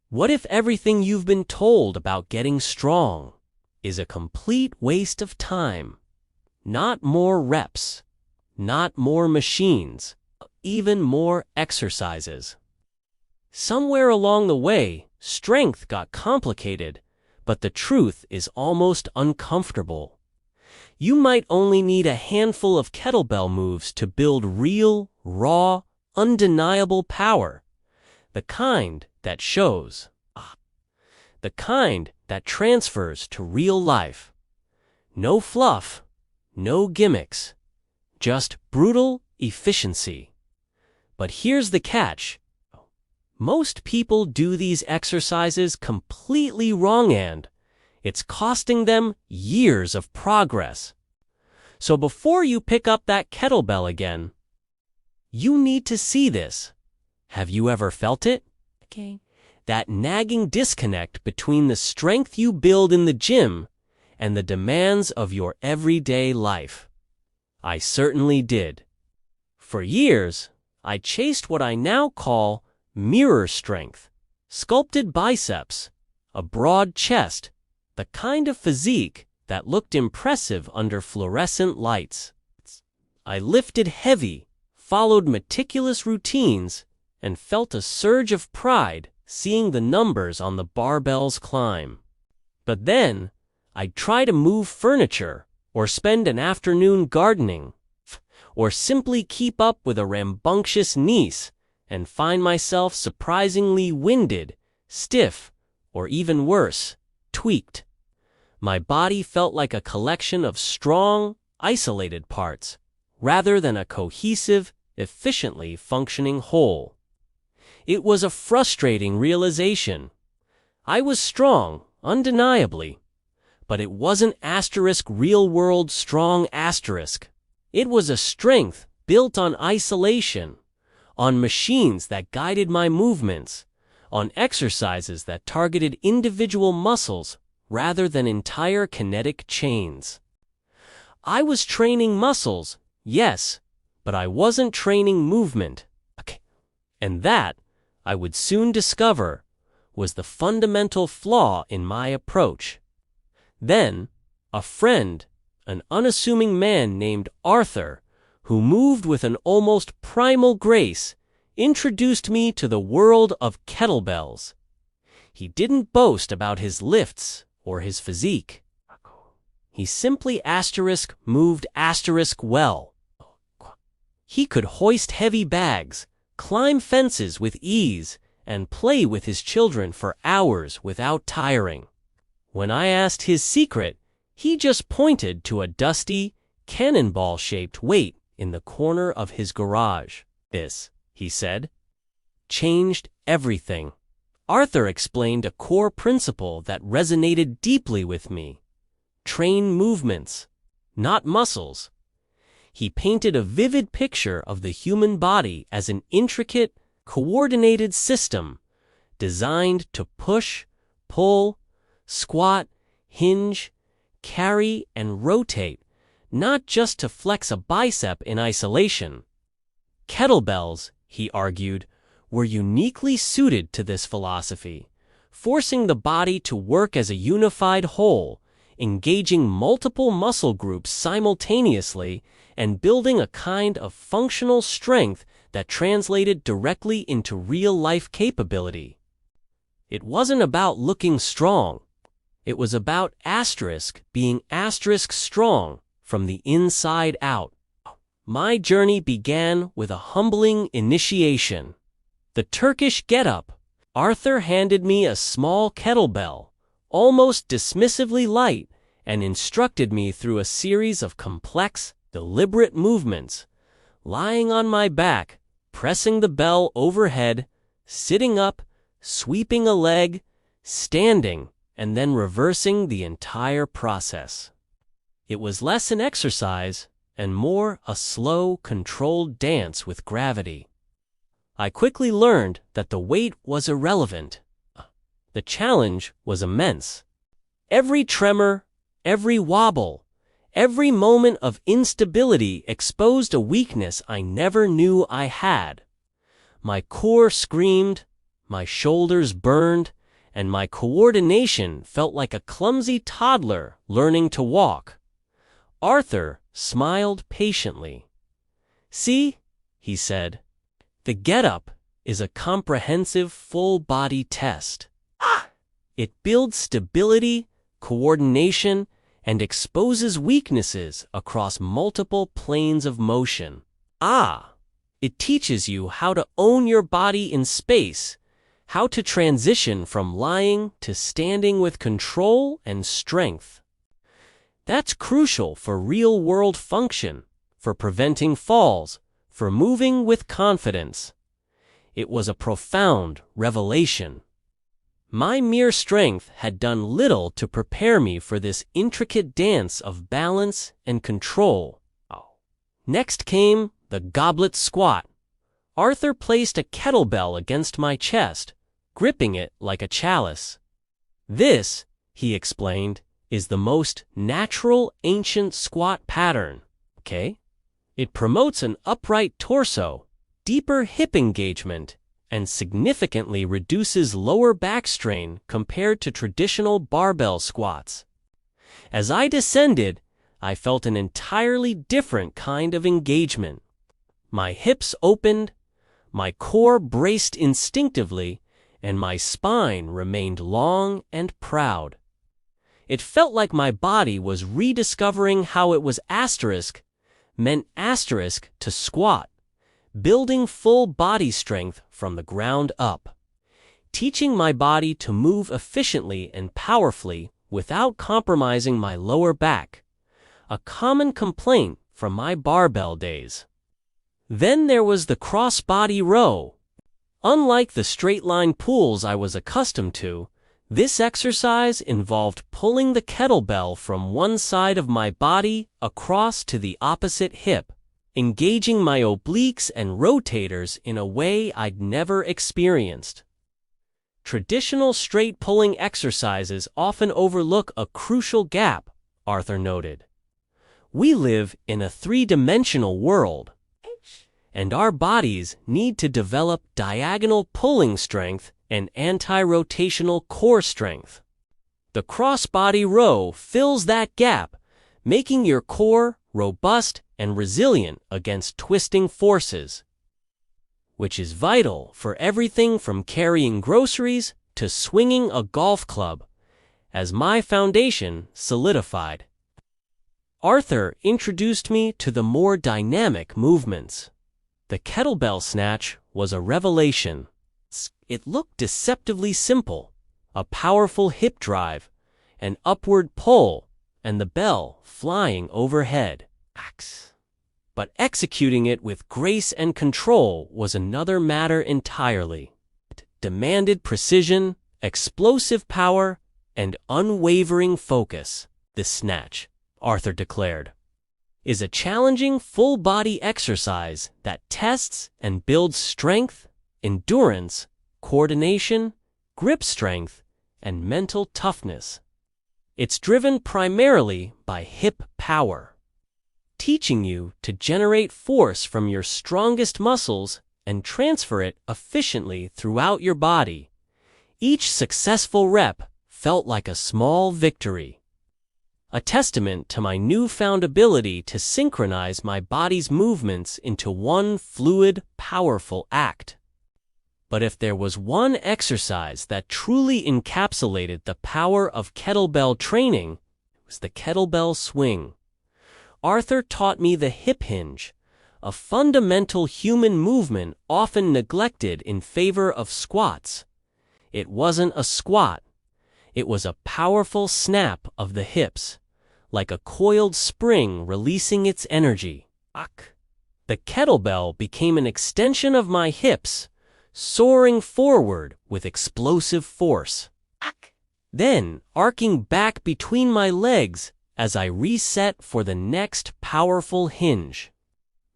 What if everything you've been told about getting strong is a complete waste of time? Not more reps, not more machines, even more exercises. Somewhere along the way, strength got complicated, but the truth is almost uncomfortable. You might only need a handful of kettlebell moves to build real, raw, undeniable power. The kind that shows. The kind that transfers to real life. No fluff, no gimmicks, just brutal efficiency. But here's the catch. Most people do these exercises completely wrong and it's costing them years of progress. So before you pick up that kettlebell again, you need to see this. Have you ever felt it? Okay. That nagging disconnect between the strength you build in the gym and the demands of your everyday life. I certainly did. For years, I chased what I now call mirror strength, sculpted biceps, a broad chest, the kind of physique that looked impressive under fluorescent lights. I lifted heavy, followed meticulous routines, and felt a surge of pride seeing the numbers on the barbells climb. But then, I'd try to move furniture, or spend an afternoon gardening, or simply keep up with a rambunctious niece, and find myself surprisingly winded, stiff, or even worse, tweaked. My body felt like a collection of strong, isolated parts, rather than a cohesive, efficiently functioning whole. It was a frustrating realization. I was strong, undeniably, but it wasn't real-world strong. It was a strength built on isolation, on machines that guided my movements, on exercises that targeted individual muscles rather than entire kinetic chains. I was training muscles, yes, but I wasn't training movement. And that, I would soon discover, was the fundamental flaw in my approach. Then, a friend, an unassuming man named Arthur, who moved with an almost primal grace, introduced me to the world of kettlebells. He didn't boast about his lifts or his physique. He simply moved well. He could hoist heavy bags, climb fences with ease, and play with his children for hours without tiring. When I asked his secret, he just pointed to a dusty, cannonball-shaped weight in the corner of his garage. This, he said, changed everything. Arthur explained a core principle that resonated deeply with me. Train movements, not muscles. He painted a vivid picture of the human body as an intricate, coordinated system designed to push, pull, squat, hinge, carry, and rotate, not just to flex a bicep in isolation. Kettlebells, he argued, were uniquely suited to this philosophy, forcing the body to work as a unified whole, engaging multiple muscle groups simultaneously, and building a kind of functional strength that translated directly into real-life capability. It wasn't about looking strong. It was about being strong from the inside out. My journey began with a humbling initiation. The Turkish getup. Arthur handed me a small kettlebell, almost dismissively light, and instructed me through a series of complex, deliberate movements, lying on my back, pressing the bell overhead, sitting up, sweeping a leg, standing, and then reversing the entire process. It was less an exercise and more a slow, controlled dance with gravity. I quickly learned that the weight was irrelevant. The challenge was immense. Every tremor, every wobble, every moment of instability exposed a weakness I never knew I had. My core screamed, My shoulders burned, and my coordination felt like a clumsy toddler learning to walk. Arthur smiled patiently. "See," he said, "the getup is a comprehensive full-body test. It builds stability, coordination, and exposes weaknesses across multiple planes of motion. It teaches you how to own your body in space, how to transition from lying to standing with control and strength. That's crucial for real-world function, for preventing falls, for moving with confidence." It was a profound revelation. My mere strength had done little to prepare me for this intricate dance of balance and control. Next came the goblet squat. Arthur placed a kettlebell against my chest, gripping it like a chalice. "This," he explained, "is the most natural ancient squat pattern, okay? It promotes an upright torso, deeper hip engagement, and significantly reduces lower back strain compared to traditional barbell squats." As I descended, I felt an entirely different kind of engagement. My hips opened, my core braced instinctively, and my spine remained long and proud. It felt like my body was rediscovering how it was meant to squat, building full body strength from the ground up, teaching my body to move efficiently and powerfully without compromising my lower back, a common complaint from my barbell days. Then there was the cross-body row. Unlike the straight-line pulls I was accustomed to, this exercise involved pulling the kettlebell from one side of my body across to the opposite hip, engaging my obliques and rotators in a way I'd never experienced. Traditional straight pulling exercises often overlook a crucial gap, Arthur noted. We live in a three-dimensional world, and our bodies need to develop diagonal pulling strength and anti-rotational core strength. The cross-body row fills that gap, making your core robust and resilient against twisting forces, which is vital for everything from carrying groceries to swinging a golf club, as my foundation solidified. Arthur introduced me to the more dynamic movements. The kettlebell snatch was a revelation. It looked deceptively simple, a powerful hip drive, an upward pull, and the bell flying overhead. But executing it with grace and control was another matter entirely. It demanded precision, explosive power, and unwavering focus. The snatch, Arthur declared, is a challenging full-body exercise that tests and builds strength, endurance, coordination, grip strength, and mental toughness. It's driven primarily by hip power, teaching you to generate force from your strongest muscles and transfer it efficiently throughout your body. Each successful rep felt like a small victory, a testament to my newfound ability to synchronize my body's movements into one fluid, powerful act. But if there was one exercise that truly encapsulated the power of kettlebell training, it was the kettlebell swing. Arthur taught me the hip hinge, a fundamental human movement often neglected in favor of squats. It wasn't a squat. It was a powerful snap of the hips, like a coiled spring releasing its energy. The kettlebell became an extension of my hips, soaring forward with explosive force, then arcing back between my legs as I reset for the next powerful hinge.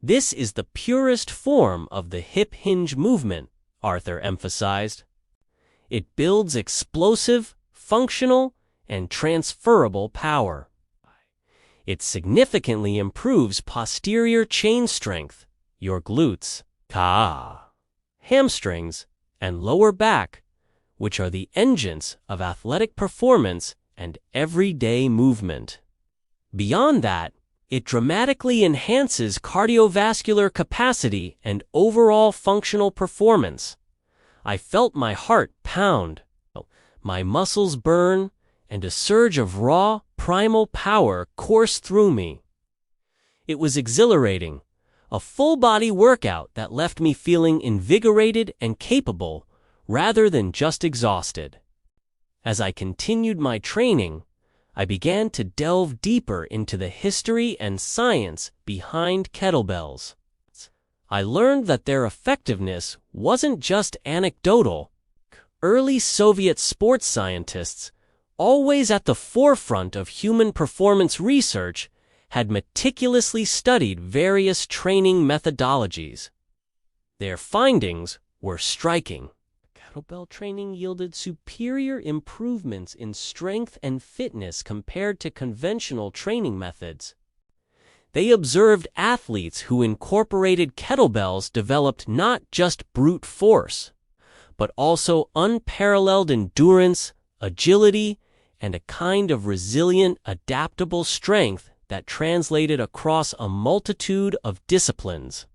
This is the purest form of the hip hinge movement, Arthur emphasized. It builds explosive, functional, and transferable power. It significantly improves posterior chain strength, your glutes, hamstrings, and lower back, which are the engines of athletic performance and everyday movement. Beyond that, it dramatically enhances cardiovascular capacity and overall functional performance. I felt my heart pound, my muscles burn, and a surge of raw, primal power course through me. It was exhilarating, a full-body workout that left me feeling invigorated and capable rather than just exhausted. As I continued my training, I began to delve deeper into the history and science behind kettlebells. I learned that their effectiveness wasn't just anecdotal. Early Soviet sports scientists, always at the forefront of human performance research, had meticulously studied various training methodologies. Their findings were striking. Kettlebell training yielded superior improvements in strength and fitness compared to conventional training methods. They observed athletes who incorporated kettlebells developed not just brute force, but also unparalleled endurance, agility, and a kind of resilient, adaptable strength that translated across a multitude of disciplines.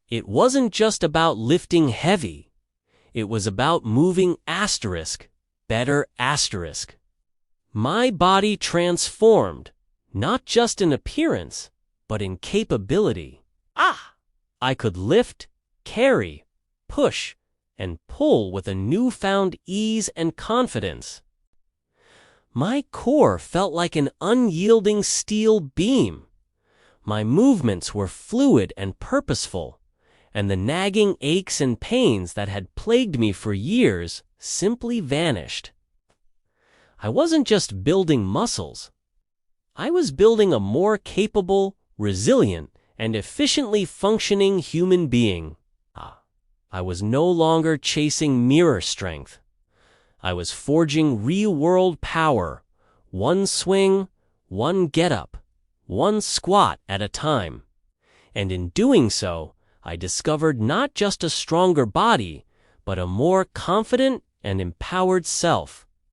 It wasn't just about lifting heavy. It was about moving better. My body transformed, not just in appearance, but in capability. I could lift, carry, push, and pull with a newfound ease and confidence. My core felt like an unyielding steel beam. My movements were fluid and purposeful, and the nagging aches and pains that had plagued me for years simply vanished. I wasn't just building muscles. I was building a more capable, resilient, and efficiently functioning human being. I was no longer chasing mirror strength. I was forging real-world power, one swing, one getup, one squat at a time. And in doing so, I discovered not just a stronger body, but a more confident and empowered self.